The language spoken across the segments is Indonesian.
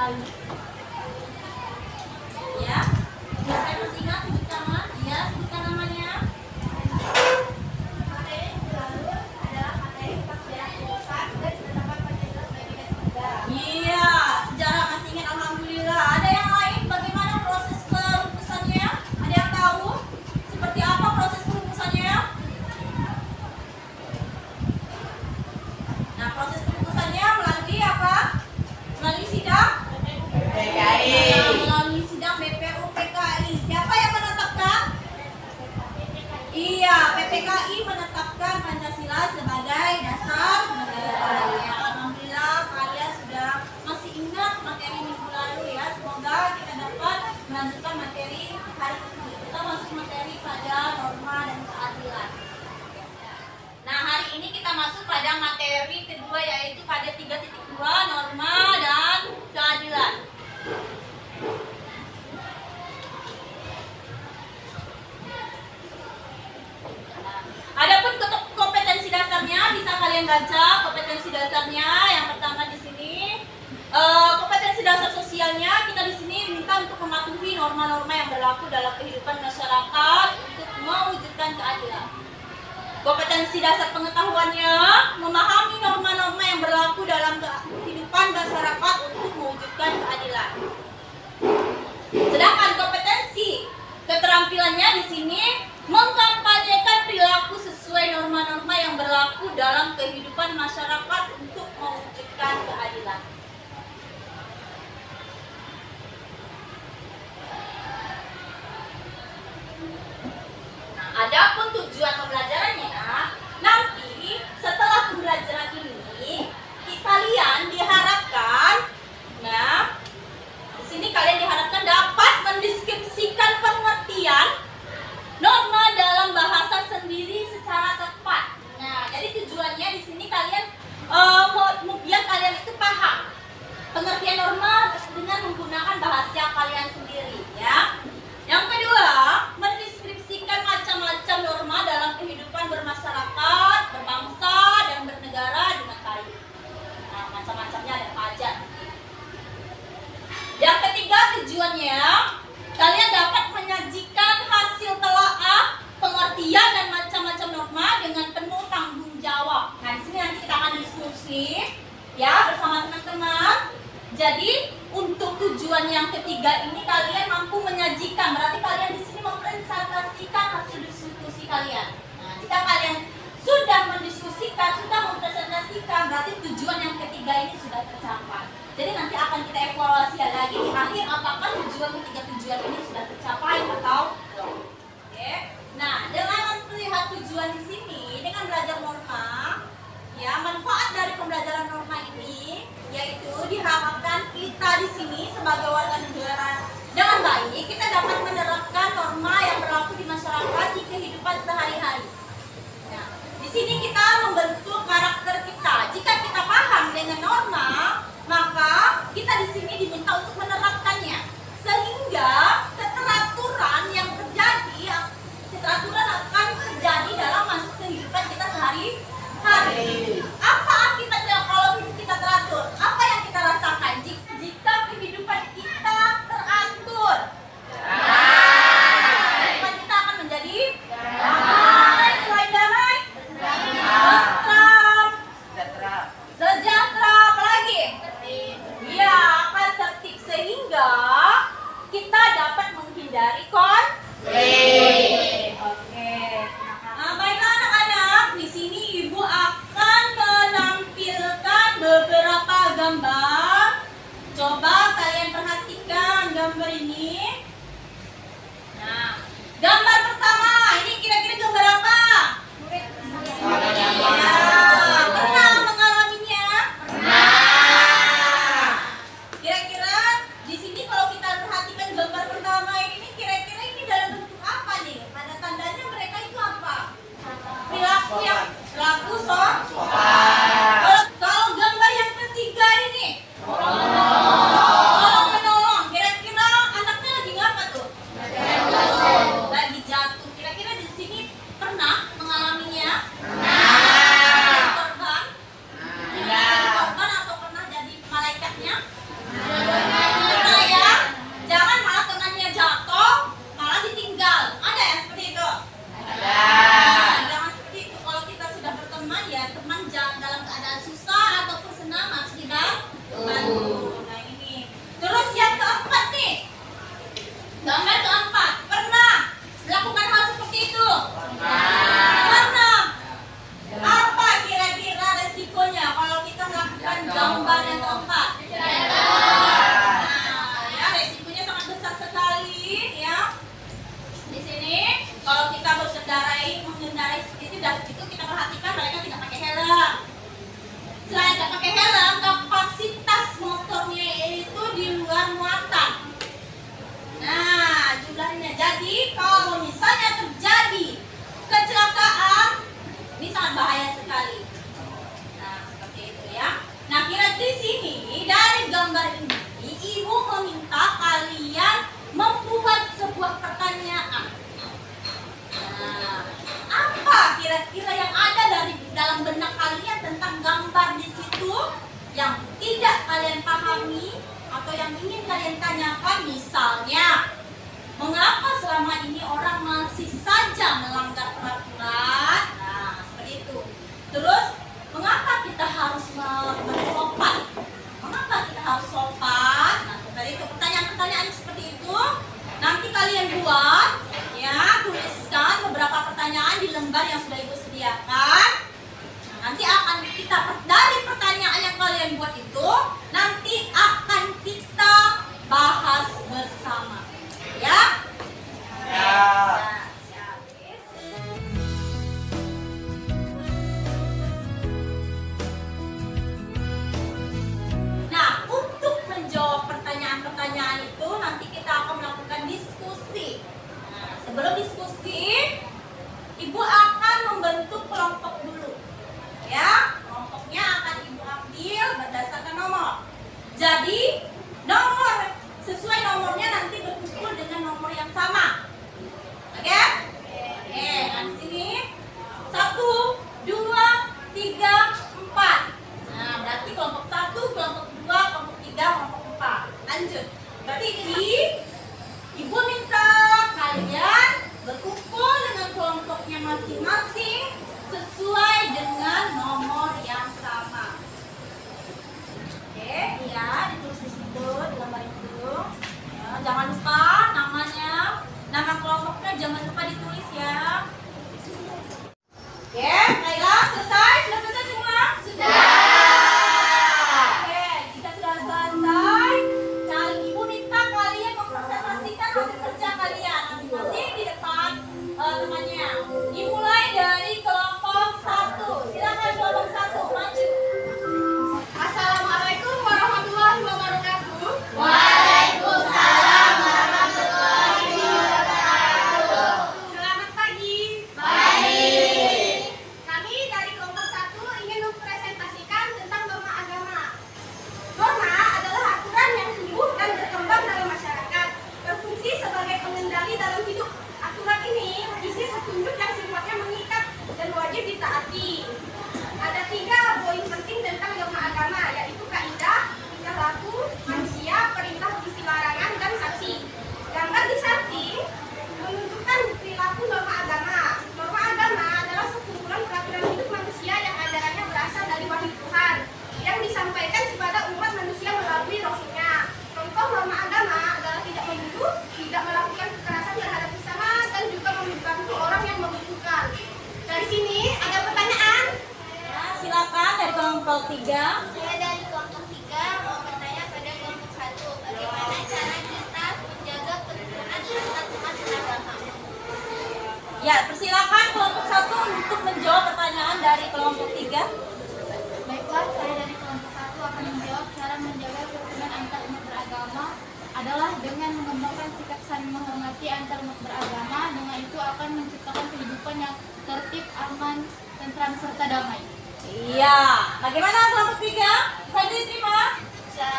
lalu. Ya, siapa masih ingat sebutkan nama? Ya, sebutkan namanya. Materi lalu adalah materi sepak bola dan penetapan Pancasila sebagai negara. Iya, sejarah masih ingat, alhamdulillah. Ada yang lain? Bagaimana proses perumusannya? Ada yang tahu? Seperti apa proses perumusannya? Nah, proses perumusannya melalui apa? Melalui sidang PKI. melalui sidang BPU PKI. Siapa yang menetapkan? Iya, PPKI menetapkan Pancasila sebagai dasar negara. Ya, alhamdulillah kalian sudah masih ingat materi minggu lalu ya. Semoga kita dapat melanjutkan materi hari ini. Kita masuk materi pada norma dan keadilan. Nah, hari ini kita masuk pada materi kedua yaitu pada 3.2 norma dan keadilan. Adapun kompetensi dasarnya bisa kalian baca. Kompetensi dasarnya yang pertama di sini kompetensi dasar sosialnya, kita di sini diminta untuk mematuhi norma-norma yang berlaku dalam kehidupan masyarakat untuk mewujudkan keadilan. Kompetensi dasar pengetahuannya memahami norma-norma yang berlaku dalam kehidupan masyarakat untuk mewujudkan keadilan. Sedangkan kompetensi keterampilannya di sini mengkampanyekan perilaku sesuai norma-norma yang berlaku dalam kehidupan masyarakat untuk mewujudkan keadilan. Nah, adapun tujuan pembelajarannya, nanti setelah pembelajaran ini kalian diharapkan, nah di sini kalian diharapkan dapat mendeskripsikan pengertian norma dalam bahasa sendiri secara tepat. Nah, jadi tujuannya di sini kalian biar kalian itu paham pengertian norma dengan menggunakan bahasa kalian sendiri, ya. Yang kedua, mendeskripsikan macam-macam norma dalam kehidupan bermasyarakat, berbangsa, dan bernegara dengan baik. Nah, macam-macamnya ada apa aja. Yang ketiga, tujuannya kalian dapat menyajikan hasil telaah, pengertian dan macam-macam norma dengan penuh tanggung jawab. Nah, di sini nanti kita akan diskusi ya bersama teman-teman. Jadi, untuk tujuan yang ketiga ini kalian mampu menyajikan, berarti kalian di sini mempresentasikan hasil diskusi kalian. Nah, jika kalian sudah mendiskusikan, sudah mempresentasikan, berarti tujuan yang ketiga ini sudah tercapai. Jadi nanti akan kita evaluasi lagi di akhir apakah ketiga tujuan ini sudah tercapai atau belum. Oke. Nah, dengan melihat tujuan di sini, dengan belajar norma, ya manfaat dari pembelajaran norma ini yaitu diharapkan kita di sini sebagai warga negara dengan baik kita dapat menerapkan norma yang berlaku di masyarakat di kehidupan sehari-hari. Nah, di sini kita membentuk karakter kita. Jika kita paham dengan norma, maka kita di sini diminta untuk menerapkannya sehingga keteraturan yang terjadi, keteraturan akan terjadi dalam masuk kehidupan kita sehari-hari. Apa akibatnya kalau hidup kita teratur? Apa yang kita rasakan jika kehidupan kita teratur? Kehidupan kita akan menjadi damai. Selain damai, tentram, sejahtera, apalagi? Ya, akan tertib sehingga kita dapat menghindari konflik. Oke. Nah, baiklah anak-anak, di sini Ibu akan menampilkan beberapa gambar. Coba kalian perhatikan gambar ini. Nah, gambar pertama, ini kira-kira gambar apa? Ya, pernah mengalaminya? Kira-kira di sini kalau kita perhatikan gambar pertama ini, kira-kira ini dalam bentuk apa nih? Ada tandanya mereka itu apa? Perilaku yang perilaku kalau gambar yang ketiga ini, tolong menolong. Kira-kira anaknya lagi ngapa tuh? Lagi Gambar yang keempat. Nah, ya resikonya sangat besar sekali ya. Di sini kalau kita mengendarai seperti itu kita perhatikan mereka tidak pakai helm. Selain tidak pakai helm, kapasitas motornya itu di luar muatan. Nah, jumlahnya. Jadi kalau misalnya terjadi kecelakaan, ini sangat bahaya sekali. Nah, seperti itu ya. Nah, kira di sini dari gambar ini, Ibu meminta kalian membuat sebuah pertanyaan. Nah, apa kira-kira yang ada dalam benak kalian tentang gambar di situ yang tidak kalian pahami atau yang ingin kalian tanyakan? Misalnya, mengapa selama ini orang masih saja melanggar peraturan? Nah, seperti itu. Terus, mengapa kita harus bersopan? Mengapa kita harus sopan? Nah, seperti itu. Pertanyaan-pertanyaan seperti itu nanti kalian buat, ya, tuliskan beberapa pertanyaan di lembar yang sudah Ibu sediakan. Nah, nanti akan kita dari pertanyaan yang kalian buat itu nanti akan kita bahas bersama, ya. Ya. Nah, siap. Nah, untuk menjawab pertanyaan-pertanyaan itu nanti kita akan melakukan diskusi. Nah, sebelum diskusi, Ibu akan membentuk kelompok dulu. Ya, kelompoknya akan Ibu ambil berdasarkan nomor. Jadi, sesuai nomornya nanti berkumpul dengan nomor yang sama. Oke? Oke, nah di sini 1, 2, 3, 4. Nah, berarti kelompok 1, kelompok 2, kelompok 3, kelompok 4. Lanjut. Berarti ini Ibu minta kalian berkumpul dengan kelompoknya masing-masing sesuai dengan nomor yang sama. Oke, iya, ditulis di situ, di lembar itu. Ya, jangan lupa namanya, nama kelompoknya jangan lupa ditulis ya. Oke, baiklah, selesai? Sudah selesai semua? Sudah. Oke, jika sudah selesai, Ibu minta kalian mempresentasikan hasil kerja kalian masing-masing di depan temannya. Dimulai dari kelompok 1. Silakan kelompok 1, maju. Assalamualaikum warahmatullahi wabarakatuh. Waalaikumsalam warahmatullahi wabarakatuh. Selamat pagi. Baik. Kami dari kelompok 1 ingin mempresentasikan tentang norma agama. Norma adalah aturan yang tumbuh dan berkembang dalam masyarakat, berfungsi sebagai pengendali dalam hidup. Aturan ini berisi petunjuk yang sifatnya mengikat dan wajib ditaati. Ada 3 poin penting tentang norma agama, yaitu kaidah, tingkah laku, manusia, perintah isi larangan, dan saksi. Gambar di samping menunjukkan perilaku norma agama. Norma agama adalah sekumpulan peraturan hidup manusia yang ajarannya berasal dari wahyu Tuhan, yang disampaikan kepada umat manusia melalui Rasulnya. Contoh norma agama adalah tidak membunuh, tidak melakukan kekerasan terhadap sesama, dan juga membantu orang yang membutuhkan. Dari sini ada pertanyaan. Ya, silakan dari kelompok 3. Saya dari kelompok 3 mau bertanya pada kelompok 1, bagaimana cara kita menjaga kerukunan antar umat beragama? Ya, persilakan kelompok 1 untuk menjawab pertanyaan dari kelompok 3. Baiklah, saya dari kelompok 1 akan menjawab cara menjaga kerukunan antar umat beragama adalah dengan mengembangkan sikap saling menghormati antar umat beragama. Dengan itu akan menciptakan kehidupan yang tertib, aman, tentram, serta damai. Iya, bagaimana kelompok 3? Saya diterima?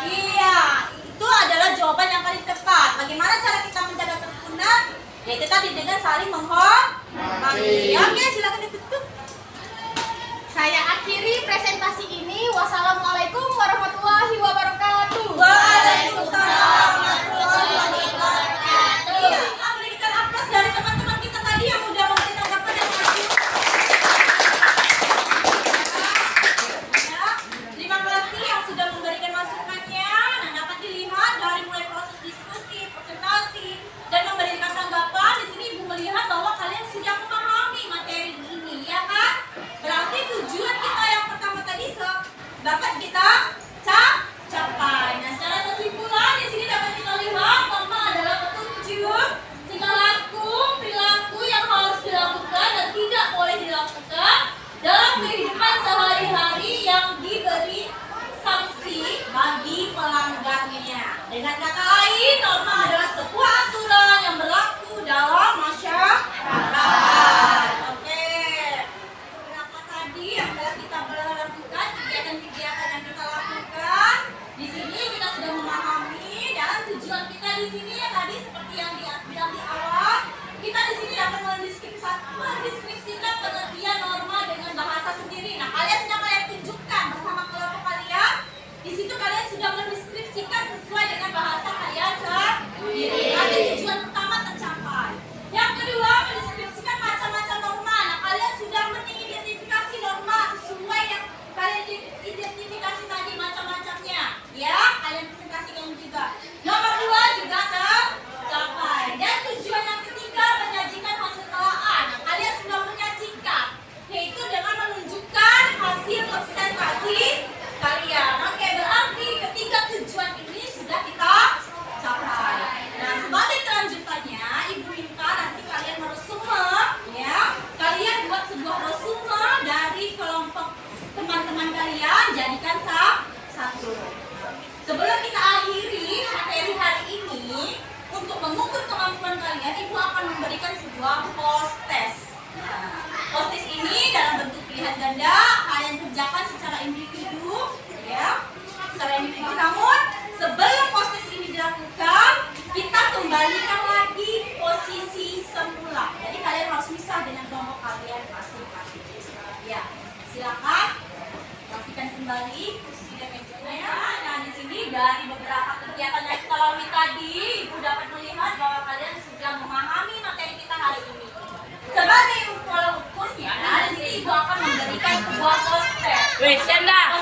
Iya, itu adalah jawaban yang paling tepat. Bagaimana cara kita menjaga kerukunan? Yaitu tadi dengan saling menghormati. Oke, silakan ditutup. Saya akhiri presentasi ini. Wassalamualaikum warahmatullahi wabarakatuh. Waalaikumsalam warahmatullahi wabarakatuh. Iya, berikan aplaus dari teman-teman kita tadi yang udah memberi tanggapan yang bagus. Ya, terima kasih yang sudah memberikan masukannya. Nah, dapat dilihat dari mulai proses diskusi, presentasi, dan memberikan tanggapan. Di sini Ibu melihat bahwa kalian sudah memahami materi ini. Dengan kata lain, norma adalah sebuah aturan yang berlaku dalam masyarakat. Oke. Berapa tadi yang telah kita lakukan, kegiatan-kegiatan yang kita lakukan. Di sini kita sudah memahami dan tujuan kita di sini ya tadi seperti yang bilang di awal, kita di sini dapat mendeskripsikan pengertian norma dengan bahasa sendiri. Nah, kalian tunjukkan bersama kelompok kalian. Di situ kalian sudah mendeskripsikan sesuai dengan bahasa kalian sendiri. Nanti tujuan pertama tercapai. Yang kedua, mendeskripsikan macam-macam norma. Nah, kalian sudah mengidentifikasi norma sesuai yang kalian identifikasi tadi macam-macamnya. Ya, kalian presentasikan juga. Nomor 2 juga tercapai. Dan tujuan yang ketiga, menyajikan hasil telaah. Nah, kalian sudah menyajikan, yaitu dengan menunjukkan hasil presentasi kalian. Oke, berarti ketiga tujuan ini sudah kita capai. Nah, sebagai kelanjutannya, Ibu minta nanti kalian meresume, ya. Kalian buat sebuah resume dari kelompok teman-teman kalian, jadikan satu. Sebelum kita akhiri materi hari ini, untuk mengukur kemampuan kalian, Ibu akan memberikan sebuah post test. Nah, post test ini dalam bentuk pilihan ganda, kalian kerjakan secara individu, ya, secara individu. Namun sebelum post test ini dilakukan, kita kembalikan lagi posisi semula. Jadi kalian harus misah dengan kelompok kalian masing-masing. Ya, silakan rapikan kembali kursi dan mejanya. Nah, di sini dari beberapa kegiatan yang kita lalui tadi, Ibu dapat melihat bahwa kalian sudah memahami materi kita hari ini. Sebagai ukur ukurnya, di sini Ibu akan memberikan sebuah post test. Wih, Senda.